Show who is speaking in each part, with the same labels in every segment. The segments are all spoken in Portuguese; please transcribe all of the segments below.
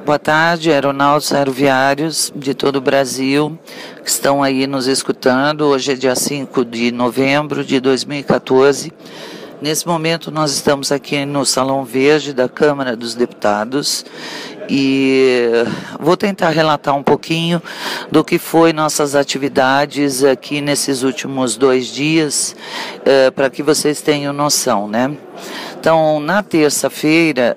Speaker 1: Boa tarde, aeronautas aeroviários de todo o Brasil que estão aí nos escutando. Hoje é dia 5 de novembro de 2014. Nesse momento nós estamos aqui no Salão Verde da Câmara dos Deputados e vou tentar relatar um pouquinho do que foi nossas atividades aqui nesses últimos 2 dias, para que vocês tenham noção, né? Então, na terça-feira,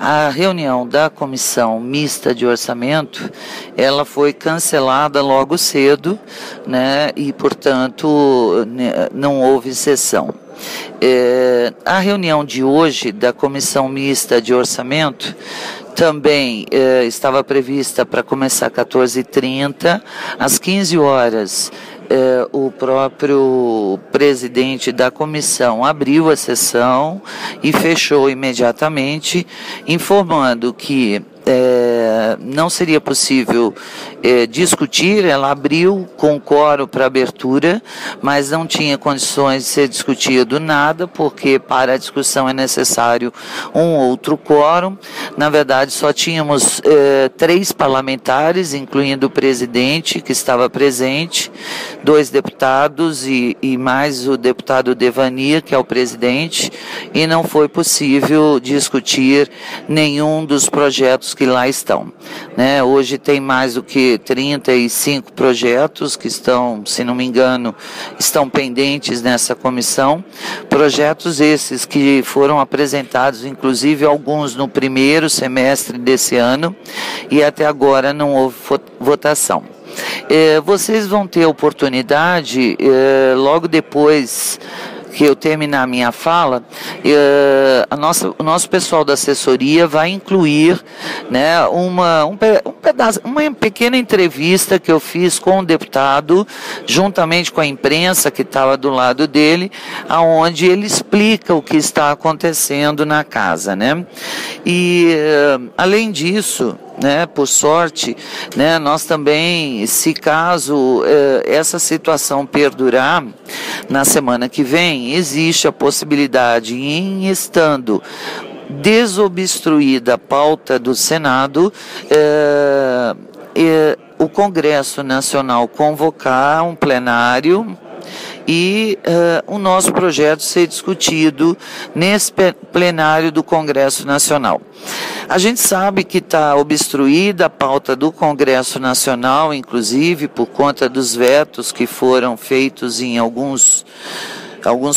Speaker 1: a reunião da Comissão Mista de Orçamento, ela foi cancelada logo cedo, né, e, portanto, não houve sessão. A reunião de hoje da Comissão Mista de Orçamento também estava prevista para começar às 14h30, às 15 horas. O próprio presidente da comissão abriu a sessão e fechou imediatamente, informando que não seria possível discutir. Ela abriu com quórum para abertura, mas não tinha condições de ser discutido nada, porque para a discussão é necessário um outro quórum. Na verdade, só tínhamos 3 parlamentares, incluindo o presidente, que estava presente, 2 deputados e mais o deputado Devani, que é o presidente, e não foi possível discutir nenhum dos projetos que lá estão, né? Hoje tem mais do que 35 projetos que estão, se não me engano, estão pendentes nessa comissão, projetos esses que foram apresentados, inclusive alguns no primeiro semestre desse ano, e até agora não houve votação. Vocês vão ter oportunidade, logo depois que eu terminar a minha fala, o nosso pessoal da assessoria vai incluir, né, uma pequena entrevista que eu fiz com o deputado, juntamente com a imprensa que estava do lado dele, aonde ele explica o que está acontecendo na casa, né? E, além disso, né, por sorte, né, nós também, se caso essa situação perdurar, na semana que vem, existe a possibilidade, em estando desobstruída a pauta do Senado, o Congresso Nacional convocar um plenário e o nosso projeto ser discutido nesse plenário do Congresso Nacional. A gente sabe que está obstruída a pauta do Congresso Nacional, inclusive por conta dos vetos que foram feitos em alguns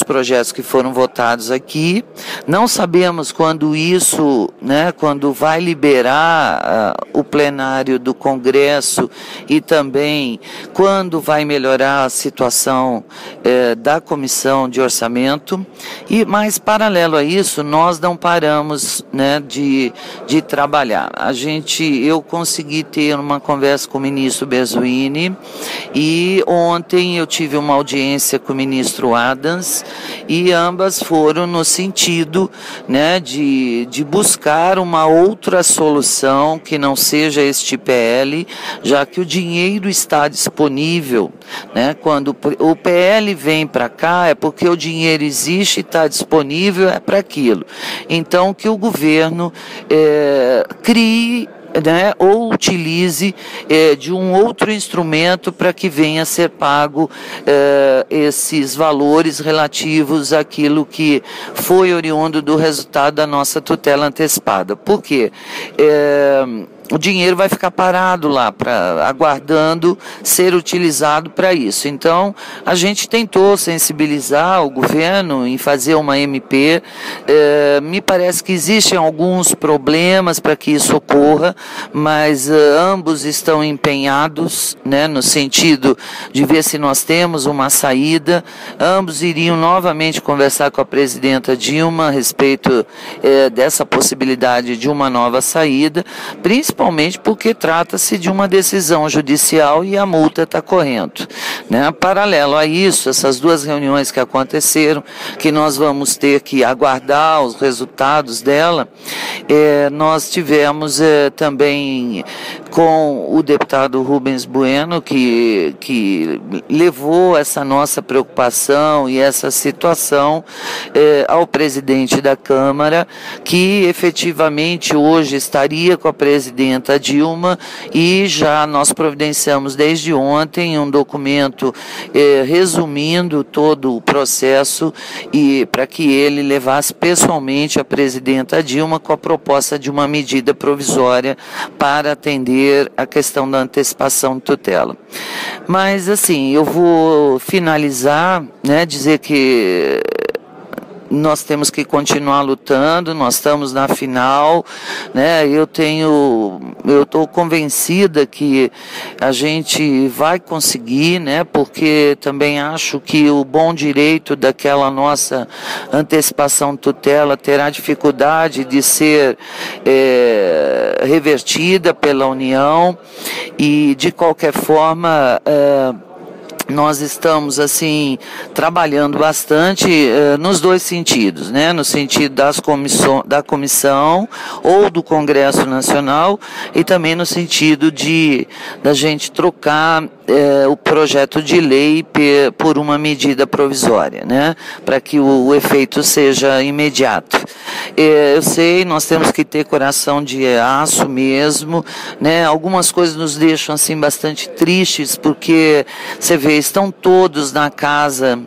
Speaker 1: projetos que foram votados aqui. Não sabemos quando isso, né, quando vai liberar o plenário do Congresso e também quando vai melhorar a situação da Comissão de Orçamento. Mas, paralelo a isso, nós não paramos, né, de trabalhar. Eu consegui ter uma conversa com o ministro Bezuini e ontem eu tive uma audiência com o ministro Adams, e ambas foram no sentido, né, de buscar uma outra solução que não seja este PL, já que o dinheiro está disponível, né? Quando o PL vem para cá é porque o dinheiro existe e está disponível, é para aquilo. Então, que o governo crie, né, ou utilize de um outro instrumento para que venha a ser pago esses valores relativos àquilo que foi oriundo do resultado da nossa tutela antecipada. Por quê? O dinheiro vai ficar parado lá, aguardando ser utilizado para isso. Então, a gente tentou sensibilizar o governo em fazer uma MP. Me parece que existem alguns problemas para que isso ocorra, mas ambos estão empenhados, né, no sentido de ver se nós temos uma saída. Ambos iriam novamente conversar com a presidenta Dilma a respeito dessa possibilidade de uma nova saída, principalmente porque trata-se de uma decisão judicial e a multa está correndo, né? Paralelo a isso, essas 2 reuniões que aconteceram, que nós vamos ter que aguardar os resultados dela, nós tivemos também com o deputado Rubens Bueno, que levou essa nossa preocupação e essa situação ao presidente da Câmara, que efetivamente hoje estaria com a presidenta Dilma, e já nós providenciamos desde ontem um documento resumindo todo o processo e para que ele levasse pessoalmente a presidenta Dilma com a proposta de uma medida provisória para atender a questão da antecipação de tutela. Mas assim, eu vou finalizar, né, dizer que nós temos que continuar lutando, nós estamos na final, né? Eu estou convencida que a gente vai conseguir, né? Porque também acho que o bom direito daquela nossa antecipação de tutela terá dificuldade de ser revertida pela União, e de qualquer forma nós estamos assim trabalhando bastante nos dois sentidos, né? No sentido da comissão ou do Congresso Nacional, e também no sentido da gente trocar o projeto de lei por uma medida provisória, né? Para que o efeito seja imediato. Eu sei, nós temos que ter coração de aço mesmo, né? Algumas coisas nos deixam assim bastante tristes, porque você vê, estão todos na casa,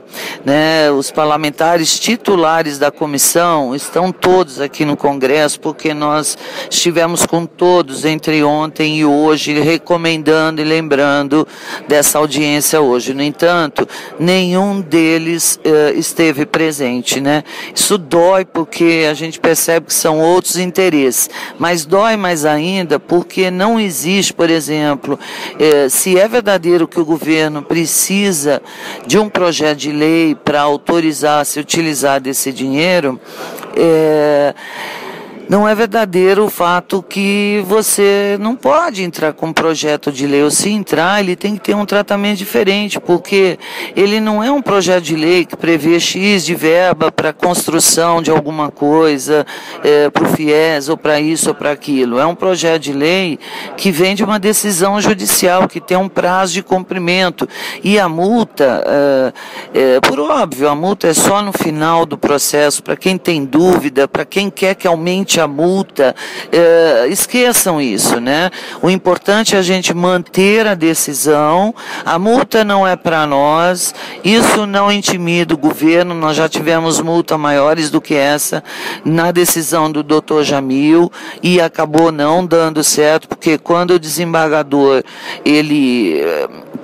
Speaker 1: né? Os parlamentares titulares da comissão estão todos aqui no Congresso, porque nós estivemos com todos entre ontem e hoje, recomendando e lembrando dessa audiência hoje. No entanto, nenhum deles esteve presente, né? Isso dói, porque a gente percebe que são outros interesses, mas dói mais ainda porque não existe, por exemplo, se é verdadeiro que o governo precisa de um projeto de lei para autorizar se utilizar desse dinheiro, não é verdadeiro o fato que você não pode entrar com um projeto de lei, ou se entrar, ele tem que ter um tratamento diferente, porque ele não é um projeto de lei que prevê X de verba para construção de alguma coisa, para o FIES, ou para isso ou para aquilo. É um projeto de lei que vem de uma decisão judicial, que tem um prazo de cumprimento, e a multa, por óbvio, a multa é só no final do processo, para quem tem dúvida, para quem quer que aumente a multa, esqueçam isso, né? O importante é a gente manter a decisão. A multa não é para nós, isso não intimida o governo. Nós já tivemos multas maiores do que essa na decisão do Dr. Jamil, e acabou não dando certo, porque quando o desembargador ele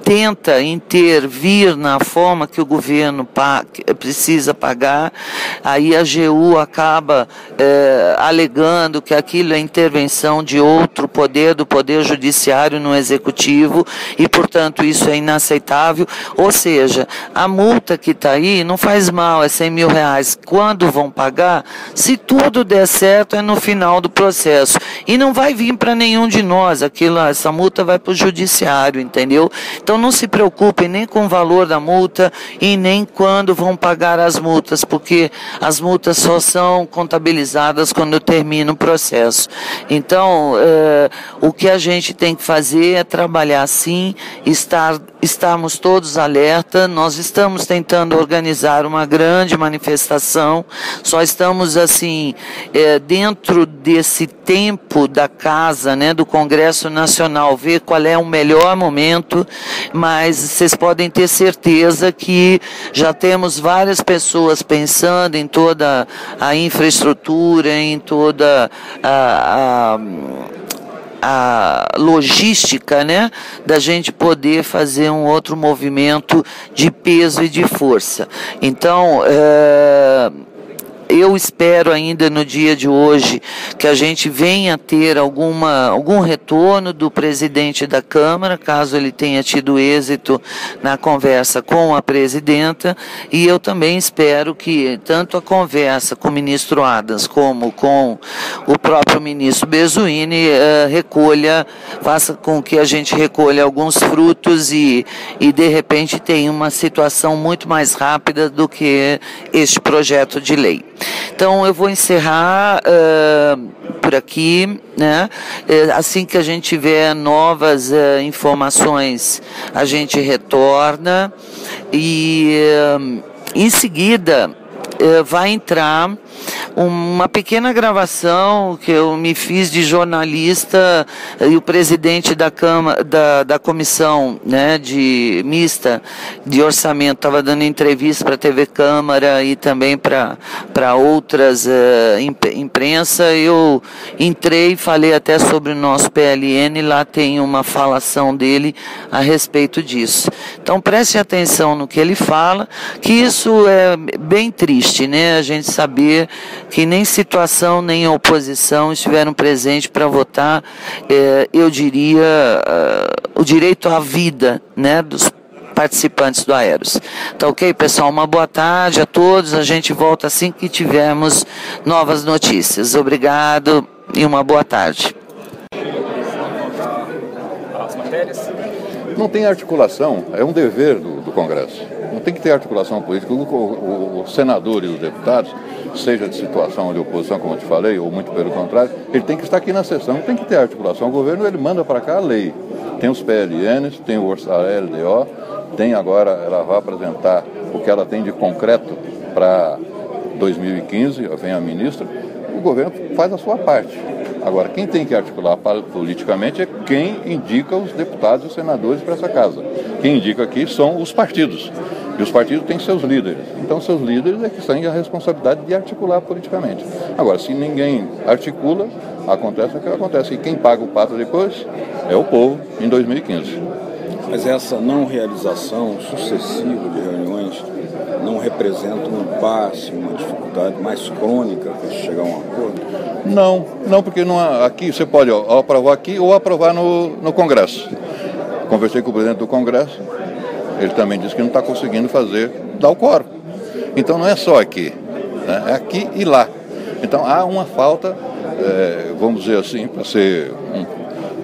Speaker 1: tenta intervir na forma que o governo precisa pagar, aí a AGU acaba alegando que aquilo é intervenção de outro poder, do Poder Judiciário no Executivo, e, portanto, isso é inaceitável. Ou seja, a multa que está aí não faz mal, é 100 mil reais. Quando vão pagar? Se tudo der certo, é no final do processo. E não vai vir para nenhum de nós, essa multa vai para o Judiciário, entendeu? Então não se preocupem nem com o valor da multa e nem quando vão pagar as multas, porque as multas só são contabilizadas quando termina o processo. Então, o que a gente tem que fazer é trabalhar assim, estarmos todos alerta. Nós estamos tentando organizar uma grande manifestação, só estamos assim, dentro desse tempo da casa, né, do Congresso Nacional, ver qual é o melhor momento, mas vocês podem ter certeza que já temos várias pessoas pensando em toda a infraestrutura, em toda a logística, né, da gente poder fazer um outro movimento de peso e de força. Então, eu espero ainda no dia de hoje que a gente venha ter algum retorno do presidente da Câmara, caso ele tenha tido êxito na conversa com a presidenta, e eu também espero que tanto a conversa com o ministro Adams como com o próprio ministro Bezuini faça com que a gente recolha alguns frutos e de repente tenha uma situação muito mais rápida do que este projeto de lei. Então, eu vou encerrar por por aqui, né? Assim que a gente tiver novas informações, a gente retorna e em seguida vai entrar uma pequena gravação que eu me fiz de jornalista e o presidente da Câmara, da comissão, né, mista de orçamento estava dando entrevista para a TV Câmara e também para outras imprensa. Eu entrei e falei até sobre o nosso PLN, lá tem uma falação dele a respeito disso. Então preste atenção no que ele fala, que isso é bem triste, né, a gente saber que nem situação nem oposição estiveram presentes para votar, eu diria, o direito à vida, né, dos participantes do Aeros. Tá ok, pessoal? Uma boa tarde a todos. A gente volta assim que tivermos novas notícias. Obrigado e uma boa tarde.
Speaker 2: As matérias?
Speaker 3: Não tem articulação, é um dever do Congresso. Não tem que ter articulação política. O senador e os deputados, seja de situação de oposição, como eu te falei, ou muito pelo contrário, ele tem que estar aqui na sessão, não tem que ter articulação. O governo, ele manda para cá a lei. Tem os PLNs, tem o LDO, tem agora, ela vai apresentar o que ela tem de concreto para 2015, vem a ministra, o governo faz a sua parte. Agora, quem tem que articular politicamente é quem indica os deputados e os senadores para essa casa. Quem indica aqui são os partidos. E os partidos têm seus líderes. Então, seus líderes é que têm a responsabilidade de articular politicamente. Agora, se ninguém articula, acontece o que acontece. E quem paga o pato depois é o povo em 2015.
Speaker 4: Mas essa não realização sucessiva de reuniões não representa um impasse, uma dificuldade mais crônica para chegar a um acordo?
Speaker 3: Não, porque não há, aqui você pode aprovar aqui ou aprovar no Congresso. Conversei com o presidente do Congresso, ele também disse que não está conseguindo dar o quórum. Então não é só aqui, né? É aqui e lá. Então há uma falta, vamos dizer assim, para ser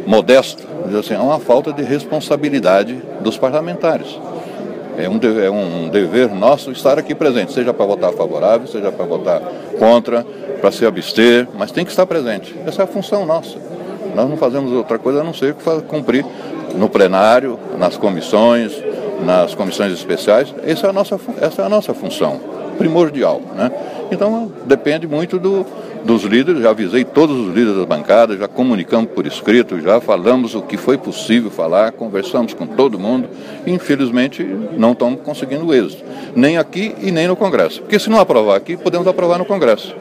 Speaker 3: modesto, dizer assim, há uma falta de responsabilidade dos parlamentares. É um dever nosso estar aqui presente, seja para votar favorável, seja para votar contra, para se abster, mas tem que estar presente. Essa é a função nossa. Nós não fazemos outra coisa a não ser cumprir no plenário, nas comissões especiais. Essa é a nossa função primordial, né? Então depende muito dos líderes. Já avisei todos os líderes das bancadas, já comunicamos por escrito, já falamos o que foi possível falar, conversamos com todo mundo e infelizmente não estamos conseguindo êxito, nem aqui e nem no Congresso, porque se não aprovar aqui, podemos aprovar no Congresso.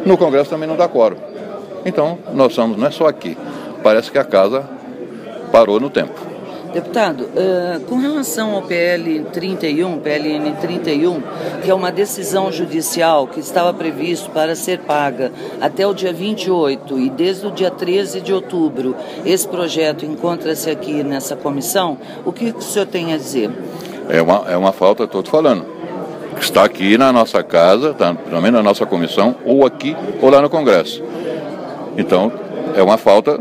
Speaker 3: No Congresso também não dá quórum. Então não é só aqui, parece que a casa parou no tempo.
Speaker 1: Deputado, com relação ao PLN 31, que é uma decisão judicial que estava previsto para ser paga até o dia 28 e desde o dia 13 de outubro, esse projeto encontra-se aqui nessa comissão, o que o senhor tem a dizer?
Speaker 3: É uma falta, estou te falando, que está aqui na nossa casa, está pelo menos na nossa comissão, ou aqui ou lá no Congresso. Então, é uma falta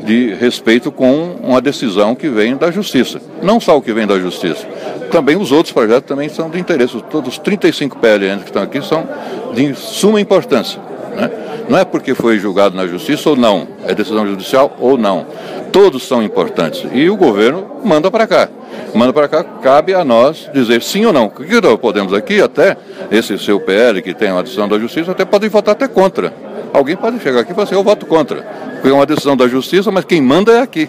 Speaker 3: de respeito com uma decisão que vem da Justiça. Não só o que vem da Justiça, também os outros projetos também são de interesse. Todos os 35 PLNs que estão aqui são de suma importância, né? Não é porque foi julgado na Justiça ou não, é decisão judicial ou não. Todos são importantes e o governo manda para cá. Manda para cá, cabe a nós dizer sim ou não. O que nós podemos aqui, até esse seu PL que tem uma decisão da Justiça, até pode votar até contra. Alguém pode chegar aqui e falar assim, eu voto contra. Porque é uma decisão da Justiça, mas quem manda é aqui.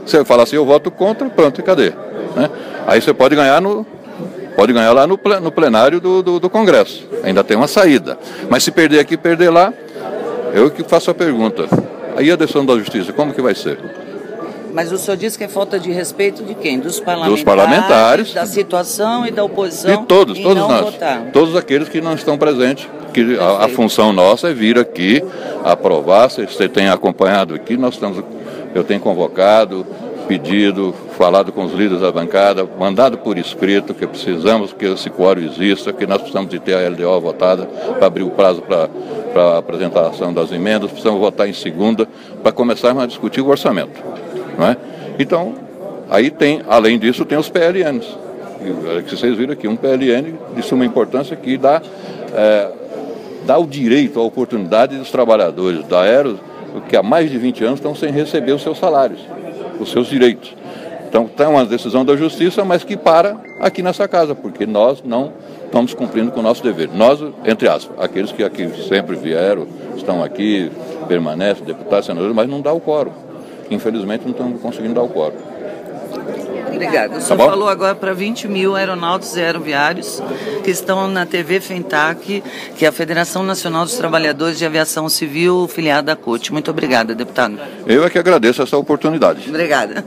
Speaker 3: Você fala assim, eu voto contra, pronto, e cadê? Né? Aí você pode ganhar lá no plenário do Congresso. Ainda tem uma saída. Mas se perder aqui, perder lá, eu que faço a pergunta. Aí a decisão da Justiça, como que vai ser?
Speaker 1: Mas o senhor disse que é falta de respeito de quem? Dos
Speaker 3: parlamentares,
Speaker 1: da situação e da oposição?
Speaker 3: De todos nós.
Speaker 1: Votar.
Speaker 3: Todos aqueles que não estão presentes. Que a função nossa é vir aqui, aprovar. Você tem acompanhado aqui, eu tenho convocado, pedido, falado com os líderes da bancada, mandado por escrito que precisamos que esse quórum exista, que nós precisamos de ter a LDO votada para abrir o prazo para a apresentação das emendas, precisamos votar em segunda para começarmos a discutir o orçamento. Não é? Então, aí tem, além disso, tem os PLNs. Que vocês viram aqui, um PLN de suma importância que dá o direito, a oportunidade dos trabalhadores da Aeros que há mais de 20 anos estão sem receber os seus salários, os seus direitos. Então, tem uma decisão da Justiça, mas que para aqui nessa casa, porque nós não estamos cumprindo com o nosso dever. Nós, entre aspas, aqueles que aqui sempre vieram, estão aqui, permanecem, deputados, senadores, mas não dá o quórum. Infelizmente, não estamos conseguindo dar o quórum.
Speaker 1: Obrigada. O senhor falou agora para 20 mil aeronautas e aeroviários que estão na TV FENTAC, que é a Federação Nacional dos Trabalhadores de Aviação Civil, filiada à CUT. Muito obrigada, deputado.
Speaker 3: Eu é que agradeço essa oportunidade.
Speaker 1: Obrigada.